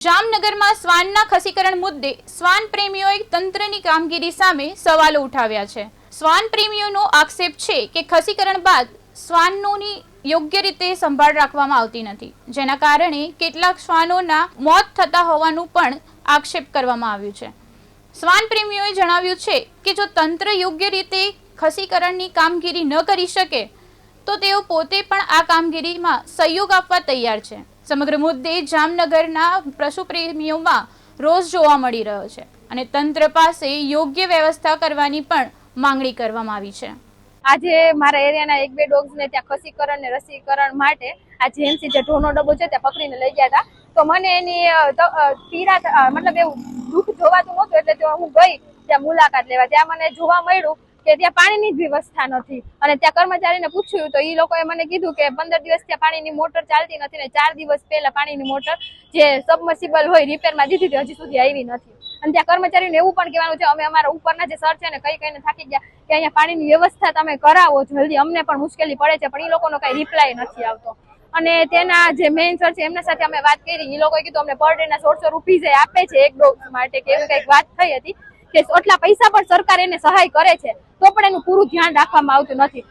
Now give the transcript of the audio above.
જામનગરમાં શ્વાનના ખસીકરણ મુદ્દે શ્વાન પ્રેમીઓએ તંત્રની કામગીરી સામે સવાલો ઉઠાવ્યા છે। શ્વાન પ્રેમીઓનો આક્ષેપ છે કે ખસીકરણ બાદ શ્વાનોની યોગ્ય રીતે સંભાળ રાખવામાં આવતી નથી, જેના કારણે કેટલાક શ્વાનોના મોત થતા હોવાનું પણ આક્ષેપ કરવામાં આવ્યું છે। શ્વાન પ્રેમીઓએ જણાવ્યું છે કે જો તંત્ર યોગ્ય રીતે ખસીકરણની કામગીરી ન કરી શકે તો તેઓ પોતે પણ આ કામગીરીમાં સહયોગ આપવા તૈયાર છે। સમગ્ર મુદ્દે જામનગરના પશુ પ્રેમીઓમાં રોષ જોવા મળી રહ્યો છે અને તંત્ર પાસે યોગ્ય વ્યવસ્થા કરવાની પણ માંગણી કરવામાં આવી છે। આજે મારા એરિયાના એક બે ડોગ્સ ને ત્યાં ખસીકરણ ને રસીકરણ માટે આ જેએમસી જે ઢોરનો ડબ્બો છે ત્યાં પકડીને લઈ ગયા હતા। તો મને એની પીડા મતલબ એવું દુઃખ જોવાતું નહોતું, એટલે હું ગઈ ત્યાં મુલાકાત લેવા। ત્યાં મને જોવા મળ્યું કે ત્યાં પાણીની જ વ્યવસ્થા નથી અને ત્યાં કર્મચારીને પૂછ્યું તો એ લોકોએ મને કીધું કે 15 દિવસ ત્યાં પાણીની મોટર ચાલતી નથી ને 4 દિવસ પહેલા પાણીની મોટર જે સબમર્સિબલ હોય રિપેરમાં દીધી હતી, હજી સુધી આવી નથી। અને ત્યાં કર્મચારીને એવું પણ કહેવાનું છે, અમે અમારા ઉપરના જે સર છે ને કહીને થાકી ગયા કે અહીંયા પાણીની વ્યવસ્થા તમે કરાવો જલ્દી, અમને પણ મુશ્કેલી પડે છે, પણ એ લોકોનો કઈ રિપ્લાય નથી આવતો। અને તેના જે મેઇન સર છે એમના સાથે અમે વાત કરી, એ લોકોએ કીધું અમને પર ડે ના 100 રૂપિયા આપે છે એક ડોગ માટે કે એવું કઈક વાત થઈ હતી કે એટલા પૈસા પણ સરકાર એને સહાય કરે છે તો પણ એનું પૂરું ધ્યાન રાખવામાં આવતું નથી।